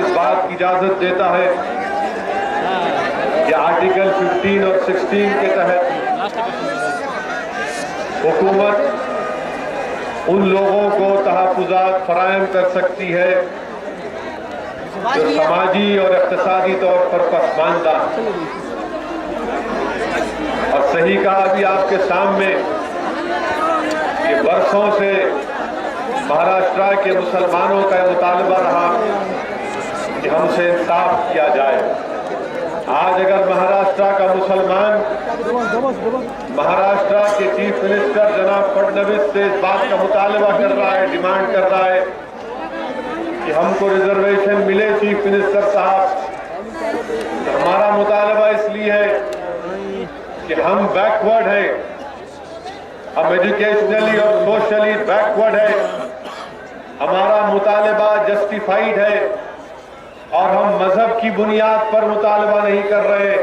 इस बात की इजाजत देता है कि आर्टिकल 15 और 16 के तहत हुकूमत उन लोगों को तहफ़्फ़ुज़ात फराहम कर सकती है जो समाजी और इक़्तिसादी तौर पर पसमानदा। और सही कहा अभी आपके सामने कि बरसों से महाराष्ट्र के मुसलमानों का मुतालबा रहा कि हमसे इंसाफ किया जाए। आज अगर महाराष्ट्र का मुसलमान महाराष्ट्र के चीफ मिनिस्टर जनाब फडणवीस से इस बात का मुतालबा कर रहा है, डिमांड कर रहा है कि हमको रिजर्वेशन मिले चीफ मिनिस्टर साहब, तो हमारा मुतालबा इसलिए है कि हम बैकवर्ड हैं, हम एजुकेशनली और सोशली बैकवर्ड है। हमारा मुतालबा जस्टिफाइड है और हम मजहब की बुनियाद पर मुतालबा नहीं कर रहे,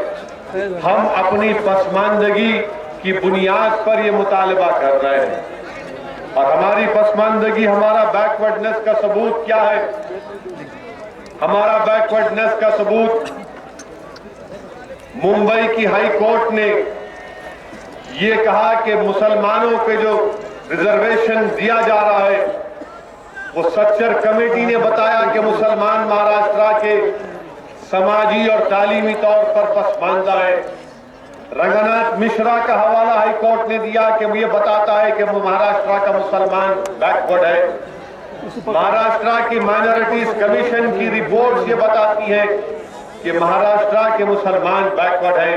हम अपनी पसमानदगी की बुनियाद पर ये मुतालबा कर रहे हैं। और हमारी पसमानदगी, हमारा बैकवर्डनेस का सबूत क्या है? हमारा बैकवर्डनेस का सबूत मुंबई की हाई कोर्ट ने ये कहा कि मुसलमानों के जो रिजर्वेशन दिया जा रहा है वो सच्चर कमेटी ने बताया कि मुसलमान महाराष्ट्र के समाजी और तालीमी तौर पर पसमानदा है। रंगनाथ मिश्रा का हवाला हाई कोर्ट ने दिया कि ये बताता है कि महाराष्ट्र का मुसलमान बैकवर्ड है। महाराष्ट्र की माइनॉरिटीज कमीशन की रिपोर्ट ये बताती है कि महाराष्ट्र के मुसलमान बैकवर्ड है।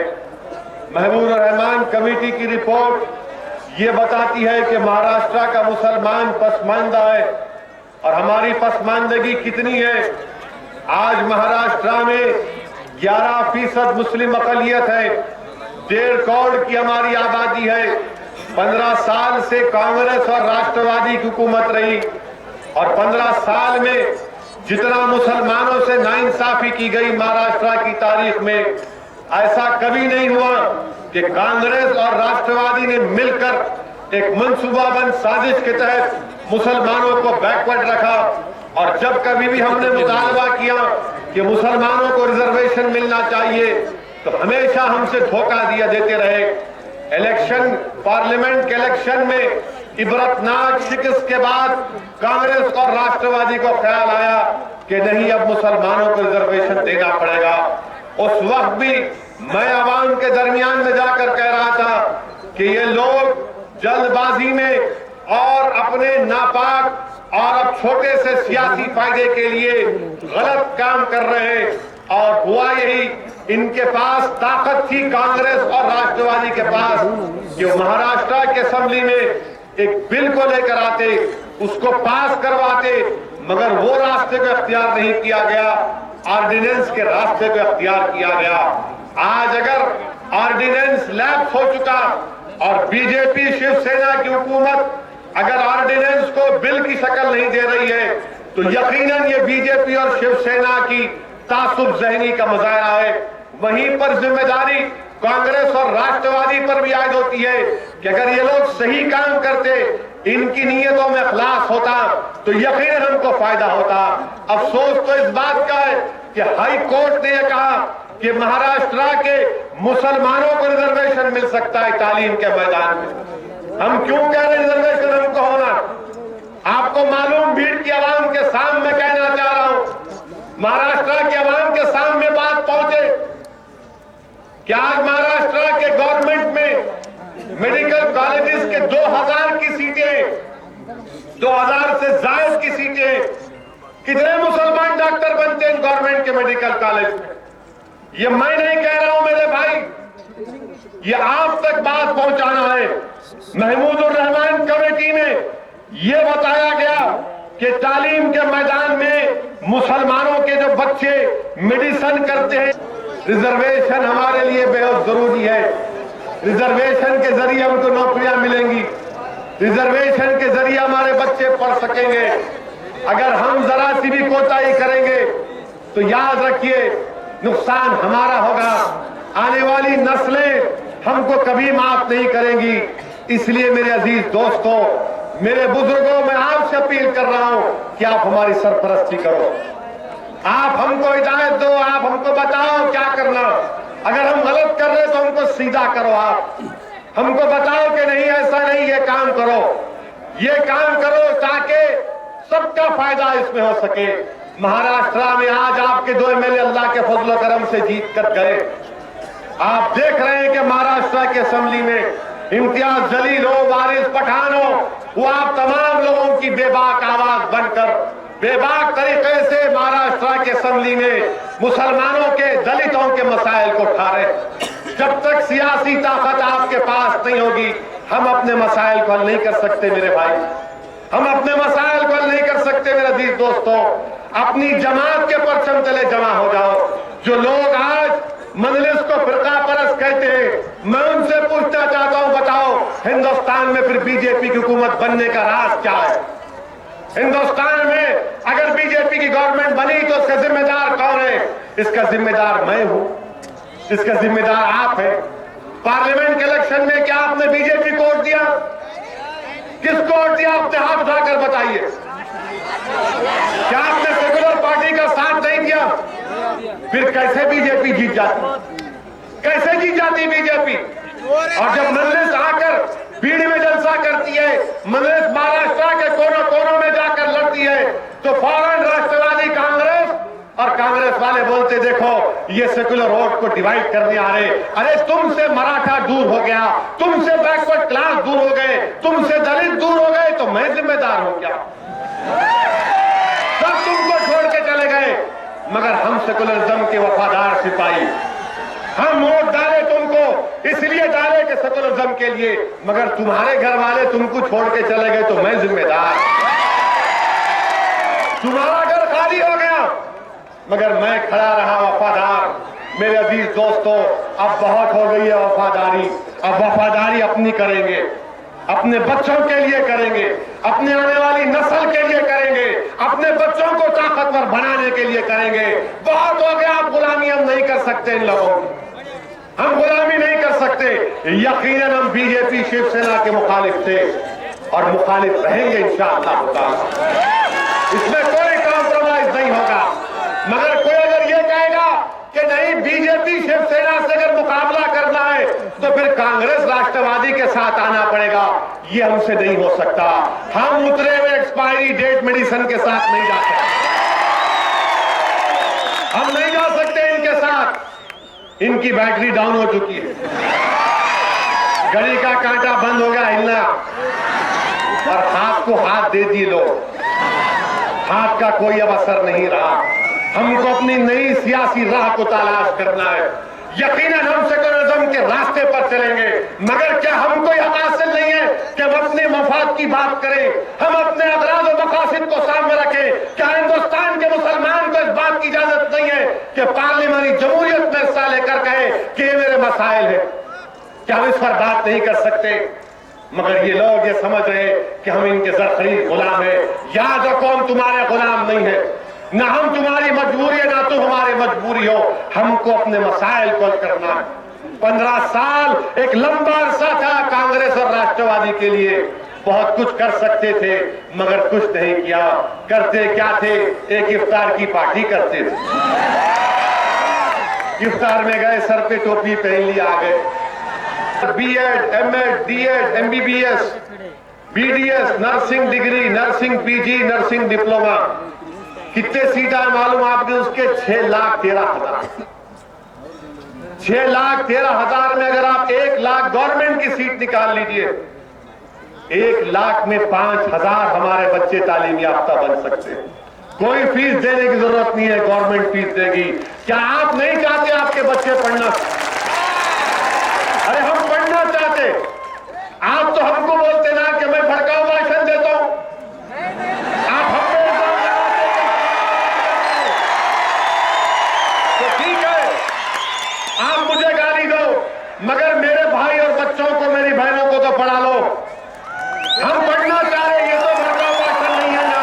महबूब रहमान कमेटी की रिपोर्ट ये बताती है कि महाराष्ट्र का मुसलमान पसमानदा है। और हमारी पसमानदगी कितनी है? आज महाराष्ट्र में 11% मुस्लिम अक़लियत है, 1.5 करोड़ की हमारी आबादी है। 15 साल से कांग्रेस और राष्ट्रवादी की हुकूमत रही और 15 साल में जितना मुसलमानों से नाइंसाफी की गई महाराष्ट्र की तारीख में, ऐसा कभी नहीं हुआ कि कांग्रेस और राष्ट्रवादी ने मिलकर एक मंसूबाबंद साजिश के तहत मुसलमानों को बैकवर्ड रखा। और जब कभी भी हमने मुतालबा किया कि मुसलमानों को रिजर्वेशन मिलना चाहिए तो हमेशा हमसे धोखा दिया देते रहे। इलेक्शन, पार्लियामेंट के इलेक्शन में इबरतनाक शिकस्त के बाद कांग्रेस और राष्ट्रवादी को ख्याल आया कि नहीं, अब मुसलमानों को रिजर्वेशन देना पड़ेगा। उस वक्त भी मैं आवाम के दरमियान में जाकर कह रहा था कि ये लोग जल्दबाजी में और अपने नापाक और अब छोटे से सियासी फायदे के लिए गलत काम कर रहे हैं। और हुआ यही, इनके पास ताकत थी कांग्रेस और राष्ट्रवादी के पास कि महाराष्ट्र के असेंबली में एक बिल को लेकर आते, उसको पास करवाते, मगर वो रास्ते को इख्तियार नहीं किया गया, ऑर्डिनेंस के रास्ते को इख्तियार किया गया। आज अगर ऑर्डिनेंस लैप्स हो चुका और बीजेपी शिवसेना की हुकूमत अगर ऑर्डिनेंस को बिल की शक्ल नहीं दे रही है तो यकीनन ये बीजेपी और शिवसेना की तासुब ज़हनी का मुजाहरा है। वहीं पर जिम्मेदारी कांग्रेस और राष्ट्रवादी पर भी आयद होती है कि अगर ये लोग सही काम करते, इनकी नीयतों में इखलास होता तो यकीनन हमको फायदा होता। अफसोस तो इस बात का है कि हाई कोर्ट ने यह कहा कि महाराष्ट्र के मुसलमानों को रिजर्वेशन मिल सकता है तालीम के मैदान में। हम क्यों कह रहे हैं रिजर्वेशन हमको होना? आपको मालूम, भीड़ की आवाम के सामने कहना चाह रहा हूं, महाराष्ट्र की आवाम के सामने बात पहुंचे कि आज महाराष्ट्र के गवर्नमेंट में मेडिकल कॉलेजेस के 2000 की सीटें, 2000 से ज्यादा की सीटें, कितने मुसलमान डॉक्टर बनते हैं गवर्नमेंट के मेडिकल कॉलेज में? ये मैं नहीं कह रहा हूं मेरे भाई, ये आप तक बात पहुंचाना है। महमूदुर रहमान कमेटी में यह बताया गया कि तालीम के मैदान में मुसलमानों के जो बच्चे मेडिसिन करते हैं, रिजर्वेशन हमारे लिए बेहद जरूरी है। रिजर्वेशन के जरिए हमको नौकरियां मिलेंगी, रिजर्वेशन के जरिए हमारे बच्चे पढ़ सकेंगे। अगर हम जरा सी भी कोताही करेंगे तो याद रखिए नुकसान हमारा होगा, आने वाली नस्लें हमको कभी माफ नहीं करेंगी। इसलिए मेरे अजीज दोस्तों, मेरे बुजुर्गों, मैं आपसे अपील कर रहा हूं कि आप हमारी सरपरस्ती करो। आप हमको हिदायत दो, आप हमको बताओ क्या करना। अगर हम गलत कर रहे तो हमको सीधा करो, आप हमको बताओ कि नहीं ऐसा नहीं, ये काम करो, ये काम करो, ताकि सबका फायदा इसमें हो सके। महाराष्ट्र में आज आपके 2 एमएलए अल्लाह के फजल करम से जीत कर गए। आप देख रहे हैं कि महाराष्ट्र की असेंबली में इम्तियाज जलील हो, वारिस पठान हो, वो आप तमाम लोगों की बेबाक आवाज बनकर बेबाक तरीके से महाराष्ट्र के असेंबली में मुसलमानों के, दलितों के मसाइल को उठा रहे। जब तक सियासी ताकत आपके पास नहीं होगी, हम अपने मसाइल को हल नहीं कर सकते मेरे भाई, हम अपने मसाइल को हल नहीं कर सकते मेरे अजीज दोस्तों। अपनी जमात के परचम तले जमा हो जाओ। जो लोग आज मजलिस को फिरका परस्त कहते हैं, मैं उनसे पूछना चाहता हूं, बताओ हिंदुस्तान में फिर बीजेपी की हुकूमत बनने का राज क्या है? हिंदुस्तान में अगर बीजेपी की गवर्नमेंट बनी तो इसका जिम्मेदार कौन है? इसका जिम्मेदार मैं हूं, इसका जिम्मेदार आप हैं। पार्लियामेंट के इलेक्शन में क्या आपने बीजेपी को वोट दिया? किसको वोट दिया? अपने हाथ उठाकर बताइए। क्या आपने सेकुलर पार्टी का साथ नहीं दिया? फिर कैसे बीजेपी जीत जाती? कैसे जीत जाती बीजेपी? और जब मजलिस आकर भीड़ में जलसा करती है, मजलिस महाराष्ट्र के कोनों कोनों में जाकर लड़ती है, तो फौरन राष्ट्रवादी कांग्रेस और कांग्रेस वाले बोलते, देखो ये सेकुलर वोट को डिवाइड करने आ रहे। अरे तुमसे मराठा दूर हो गया, तुमसे बैकवर्ड क्लास दूर हो गए, तुमसे दलित दूर हो गए, तो मैं जिम्मेदार हूं क्या? सब तुमको छोड़ के चले गए, मगर हम सेकुलरिज्म के वफादार सिपाही, हम वोट डाले तुमको इसलिए डाले कि सेकुलरिज्म के लिए, मगर तुम्हारे घर वाले तुमको छोड़ के चले गए तो मैं जिम्मेदार। तुम्हारा घर खाली हो गया मगर मैं खड़ा रहा वफादार। मेरे अजीज दोस्तों, अब बहुत हो गई है वफादारी। अब वफादारी अपनी करेंगे, अपने बच्चों के लिए करेंगे, अपने आने वाली नस्ल के लिए करेंगे, अपने बच्चों को ताकतवर बनाने के लिए करेंगे। बहुत हो गया, अब गुलामी हम नहीं कर सकते इन लोगों की, हम गुलामी नहीं कर सकते। यकीनन हम बीजेपी शिवसेना के मुखालिफ थे और मुखालिफ रहेंगे इंशाअल्लाह ताला। इसमें कोई कॉम्प्रोमाइज नहीं होगा। मगर कोई अगर ये कहेगा कि नहीं बीजेपी शिवसेना से अगर मुकाबला करना है तो फिर कांग्रेस राष्ट्रवादी के साथ आना पड़ेगा, ये हमसे नहीं हो सकता। हम उतरे हुए एक्सपायरी डेट मेडिसिन के साथ नहीं जा सकते, हम नहीं जा सकते इनके साथ। इनकी बैटरी डाउन हो चुकी है, घड़ी का कांटा बंद हो गया हिलना, और हाथ को हाथ दे दिए लोग, हाथ का कोई अब असर नहीं रहा। हमको अपनी नई सियासी राह को तलाश करना है। यकीनन हम सेकुलरिज्म के रास्ते पर चलेंगे, मगर क्या हमको यह हासिल नहीं है कि हम अपने मफाद की बात करें, हम अपने अगराज और मकासद को सामने रखें? क्या हिंदुस्तान के मुसलमान को इस बात की इजाजत नहीं है कि पार्लियामानी जमहूरियत में हिस्सा लेकर कहे कि ये मेरे मसाइल है? क्या हम इस पर बात नहीं कर सकते? मगर ये लोग ये समझ रहे कि हम इनके ज़रख़रीद गुलाम हैं। याद रखो, हम तुम्हारे गुलाम नहीं है, ना हम तुम्हारी मजबूरी है ना तुम हमारी मजबूरी हो। हमको अपने मसाइल को हल करना है। 15 साल एक लंबा अरसा था कांग्रेस और राष्ट्रवादी के लिए, बहुत कुछ कर सकते थे मगर कुछ नहीं किया। करते क्या थे? एक इफ्तार की पार्टी करते थे, इफ्तार में गए, सर पे टोपी पहन ली, आ गए। BEd, MEd, DEd, MBBS, BDS, nursing degree, nursing PG, nursing diploma, कितने सीट आए मालूम आपने? उसके 6,13,000। 6,13,000 में अगर आप 1 लाख गवर्नमेंट की सीट निकाल लीजिए, 1 लाख में 5,000 हमारे बच्चे तालीम याफ्ता बन सकते हैं। कोई फीस देने की जरूरत नहीं है, गवर्नमेंट फीस देगी। क्या आप नहीं चाहते आपके बच्चे पढ़ना? अरे हम पढ़ना चाहते। आप तो हमको बोलते ना कि मैं भड़काऊ भाषण देता हूं, आप हमको तो ठीक है, आप मुझे गाली दो, मगर मेरे भाई और बच्चों को, मेरी बहनों को तो पढ़ा लो। हम पढ़ना चाह रहे, ये तो भड़काऊ भाषण नहीं है ना।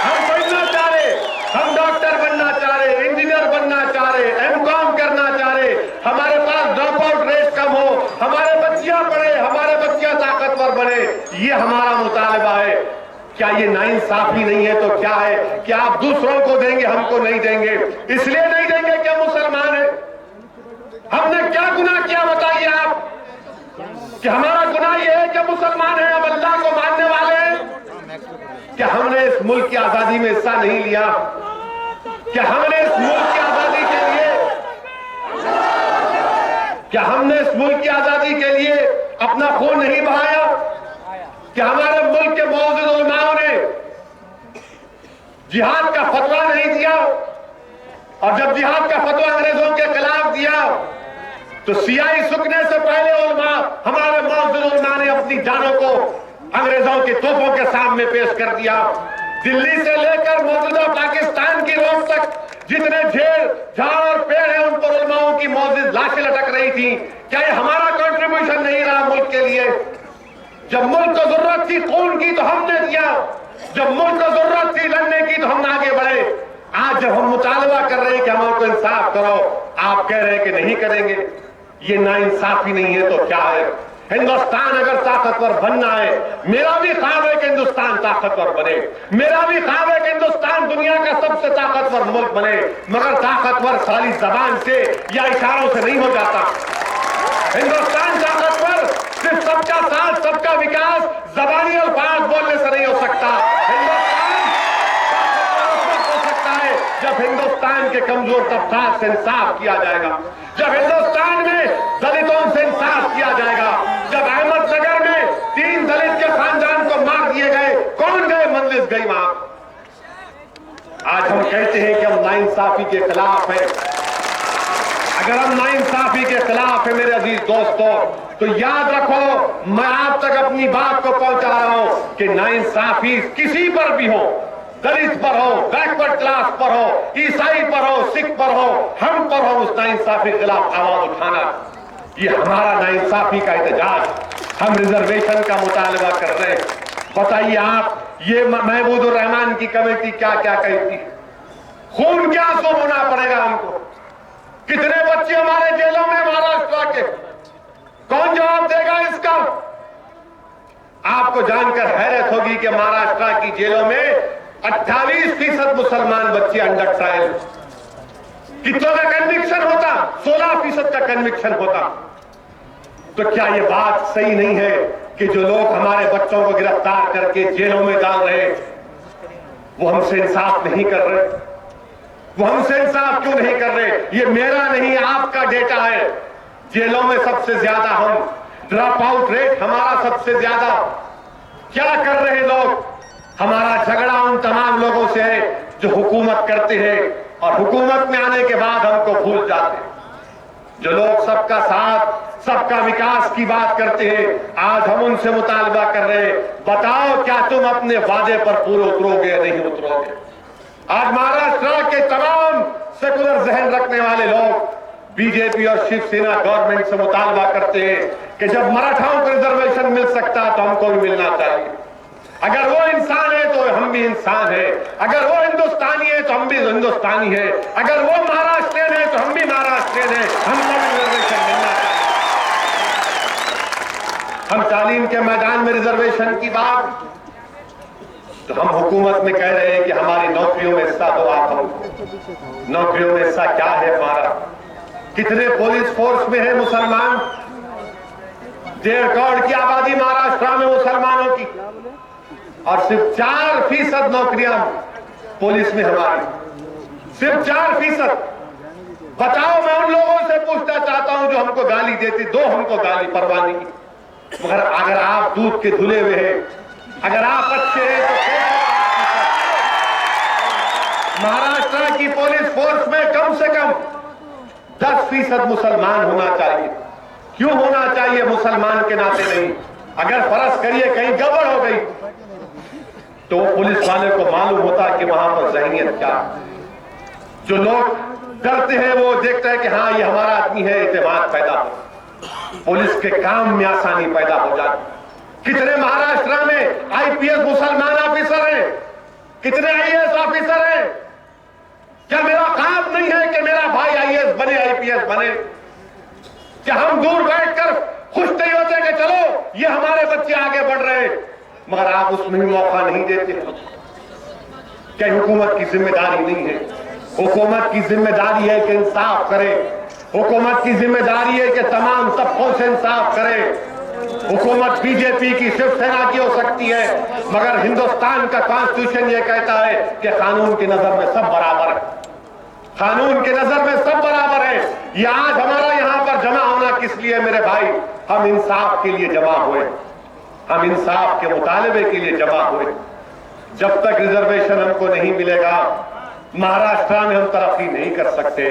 हम पढ़ना चाह रहे, हम डॉक्टर बनना चाह रहे, इंजीनियर बनना चाह रहे, एमकॉम करना चाह रहे, हमारे पास ड्रॉप आउट रेट कम हो, हमारे बच्चियां पढ़े, हमारे बच्चियां ताकतवर बने, ये हमारा मुतालबा है। क्या ये नाइंसाफी नहीं है तो क्या है? क्या आप दूसरों को देंगे, हमको नहीं देंगे? इसलिए नहीं देंगे कि हम मुसलमान हैं। हमने क्या गुनाह किया बताइए आप कि हमारा गुनाह यह है कि मुसलमान हैं, हम अल्लाह को मानने वाले हैं? क्या हमने इस मुल्क की आजादी में हिस्सा नहीं लिया? क्या हमने इस मुल्क की आजादी के लिए अपना खून नहीं बहाया? क्या हमारे मुल्क के मौजूद उलमाओं ने जिहाद का फतवा नहीं दिया? और जब जिहाद का फतवा अंग्रेजों के खिलाफ दिया तो सियाही सुखने से पहले उलमा, हमारे मौजूद उलमा ने अपनी जानों को अंग्रेजों की तोपों के सामने पेश कर दिया। दिल्ली से लेकर मौजूदा पाकिस्तान की रोड तक जितने झेल झाड़ और पेड़ हैं उन पर उलमाओं की मौजूद लाशें लटक रही थी। क्या ये हमारा कंट्रीब्यूशन नहीं रहा मुल्क के लिए? जब मुल्क को जरूरत थी खून की तो हमने दिया, जब मुल्क को जरूरत थी लड़ने की तो हम आगे बढ़े। आज जब हम मुतालबा कर रहे हैं कि हमको इंसाफ करो, आप कह रहे हैं कि नहीं करेंगे। ये नाइंसाफी नहीं है तो क्या है? हिंदुस्तान अगर ताकतवर बनना है, मेरा भी ख्वाब है कि हिंदुस्तान ताकतवर बने, मेरा भी ख्वाब है कि हिंदुस्तान दुनिया का सबसे ताकतवर मुल्क बने, मगर ताकतवर खाली जबान से या इशारों से नहीं हो जाता। हिंदुस्तान ताकतवर सिर्फ सबका साथ, सबका विकास जबानी अल्फाज बोलने से नहीं हो सकता। हिंदुस्तान ताकतवर उस वक्त हो सकता है जब हिंदुस्तान के कमजोर तबकात से इंसाफ किया जाएगा, जब हिंदुस्तान में दलितों से इंसाफ किया जाएगा, जब अहमदनगर में 3 दलित के खानदान को मार दिए गए, कौन गए? मंजिल गई वहां। आज हम कहते हैं कि हम नाइंसाफी के खिलाफ हैं। अगर हम नाइंसाफी के खिलाफ है मेरे अजीज दोस्तों, तो याद रखो, मैं आप तक अपनी बात को पहुंचा रहा हूं कि नाइंसाफी किसी पर भी हो, दलित पर हो, बैकवर्ड क्लास पर हो, ईसाई पर हो, सिख पर हो, हम पर हो, उस नाइंसाफी के खिलाफ आवाज उठाना, ये हमारा नाइंसाफी का एहतजाज। हम रिजर्वेशन का मुतालबा कर रहे हैं। बताइए आप, ये महबूबुर रहमान की कमेटी क्या क्या कहती है? खून क्या आंसू होना पड़ेगा हमको? कितने बच्चे हमारे जेलों में महाराष्ट्र के? कौन जवाब देगा इसका? आपको जानकर हैरत होगी कि महाराष्ट्र की जेलों में 28% मुसलमान बच्चे अंडर ट्रायल। कितनों का कन्विक्शन होता? 16% का कन्विक्शन होता। तो क्या ये बात सही नहीं है कि जो लोग हमारे बच्चों को गिरफ्तार करके जेलों में डाल रहे, वो हमसे इंसाफ नहीं कर रहे? वो हमसे इंसाफ क्यों नहीं कर रहे? ये मेरा नहीं, आपका डेटा है। जेलों में सबसे ज्यादा हम, ड्रॉप आउट रेट हमारा सबसे ज्यादा। क्या कर रहे लोग? हमारा झगड़ा उन तमाम लोगों से है जो हुकूमत करते हैं और हुकूमत में आने के बाद हमको भूल जाते हैं। जो लोग सबका साथ, सबका विकास की बात करते हैं, आज हम उनसे मुतालबा कर रहे हैं, बताओ क्या तुम अपने वादे पर पूरे उतरोगे या नहीं उतरोगे? आज महाराष्ट्र के तमाम सेकुलर जहन रखने वाले लोग बीजेपी और शिवसेना गवर्नमेंट से मुतालबा करते हैं कि जब मराठाओं को रिजर्वेशन मिल सकता है तो हमको भी मिलना चाहिए। अगर वो इंसान है तो हम भी इंसान हैं, अगर वो हिंदुस्तानी है तो हम भी हिंदुस्तानी हैं, अगर वो महाराष्ट्रियन है तो हम भी महाराष्ट्रियन हैं, हमको भी रिजर्वेशन मिलना चाहिए। हम तालीम के मैदान में रिजर्वेशन की बात, तो हम हुकूमत में कह रहे हैं कि हमारी नौकरियों में हिस्सा दो आप हमको। नौकरियों में हिस्सा क्या है हमारा? कितने पुलिस फोर्स में है मुसलमान? 1.5 करोड़ की आबादी महाराष्ट्र में मुसलमानों की, और सिर्फ 4% नौकरियां पुलिस में हमारी, सिर्फ 4%। बताओ, मैं उन लोगों से पूछना चाहता हूं जो हमको गाली देती, दो हमको गाली परवाह नहीं, मगर अगर आप दूध के धुले हुए हैं, अगर आप अच्छे हैं तो महाराष्ट्र की पुलिस फोर्स में कम से कम 10% मुसलमान होना चाहिए। क्यों होना चाहिए? मुसलमान के नाते नहीं। अगर फर्ज करिए कहीं गड़बड़ हो गई तो वो पुलिस वाले को मालूम होता कि वहां पर जहनियत क्या। जो लोग डरते हैं वो देखते हैं कि हाँ ये हमारा आदमी है, एतमाद पैदा हो, पुलिस के काम में आसानी पैदा हो जाती। कितने महाराष्ट्र में आईपीएस मुसलमान ऑफिसर हैं, कितने आईएएस ऑफिसर हैं? क्या मेरा काम नहीं है कि मेरा भाई आईएएस बने, आईपीएस बने? क्या हम दूर बैठकर खुश नहीं होते कि चलो ये हमारे बच्चे आगे बढ़ रहे हैं? मगर आप उसमें भी मौका नहीं देते। क्या हुकूमत की जिम्मेदारी नहीं है? हुकूमत की जिम्मेदारी है कि इंसाफ करे। हुकूमत की जिम्मेदारी है कि तमाम तबकों से इंसाफ करे। हुकूमत बीजेपी की शिवसेना की हो सकती है, मगर हिंदुस्तान का कॉन्स्टिट्यूशन ये कहता है कि कानून की नजर में सब बराबर है। कानून की नजर में सब बराबर है। ये आज हमारा यहां पर जमा होना किस लिए मेरे भाई? हम इंसाफ के लिए जमा हुए, हम इंसाफ के मुतालबे के लिए जमा हुए। जब तक रिजर्वेशन हमको नहीं मिलेगा, महाराष्ट्र में हम तरक्की नहीं कर सकते।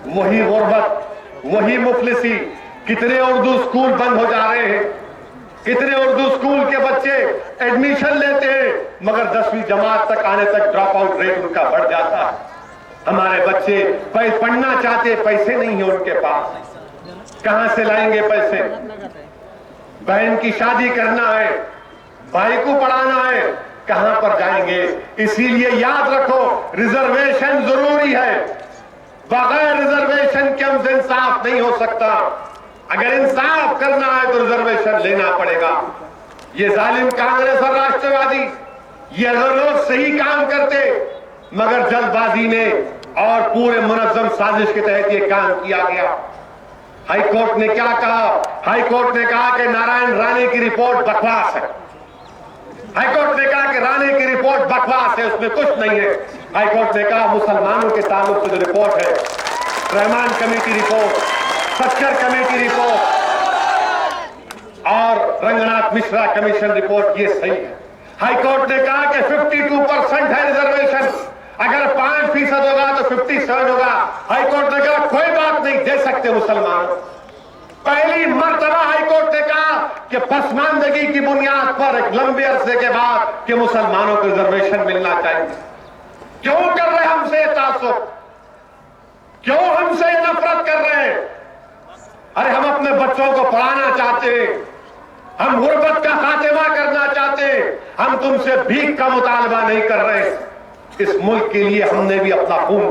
वही गुर्बत, वही मुफलिसी। कितने उर्दू स्कूल बंद हो जा रहे हैं, कितने उर्दू स्कूल के बच्चे एडमिशन लेते हैं मगर 10वीं जमात तक आने तक ड्रॉप आउट रेट उनका बढ़ जाता है। हमारे बच्चे पढ़ना चाहते, पैसे नहीं है उनके पास, कहां से लाएंगे पैसे? बहन की शादी करना है, भाई को पढ़ाना है, कहां पर जाएंगे? इसीलिए याद रखो, रिजर्वेशन जरूरी है। बगैर रिजर्वेशन के हमसे इंसाफ नहीं हो सकता। अगर इंसाफ करना है तो रिजर्वेशन लेना पड़ेगा। ये जालिम कांग्रेस और राष्ट्रवादी, ये अगर लोग सही काम करते, मगर जल्दबाजी में और पूरे मुनज्जम साजिश के तहत ये काम किया गया। हाईकोर्ट ने क्या कहा? हाईकोर्ट ने कहा कि नारायण राणे की रिपोर्ट बकवास है। हाईकोर्ट ने कहा कि राणे की रिपोर्ट बकवास है, उसमें कुछ नहीं है। हाईकोर्ट ने कहा मुसलमानों के ताल्लुक से जो रिपोर्ट है, Rahman committee report, Sachar committee report और रंगनाथ मिश्रा कमीशन रिपोर्ट, ये सही है। हाईकोर्ट ने कहा कि 52% है रिजर्वेशन, अगर 5% होगा तो 57 होगा। हाईकोर्ट ने कहा कोई बात नहीं, दे सकते मुसलमान। पहली मर्तबा हाईकोर्ट ने कहा कि पसमानदगी की बुनियाद पर एक लंबे अरसे के बाद कि मुसलमानों को रिजर्वेशन मिलना चाहिए। क्यों कर रहे हमसे तासुब? क्यों हमसे नफरत कर रहे हैं? अरे हम अपने बच्चों को पढ़ाना चाहते हैं, हम गुर्बत का खात्मा करना चाहते हैं, हम तुमसे भीख का मुतालबा नहीं कर रहे। इस मुल्क के लिए हमने भी अपना खून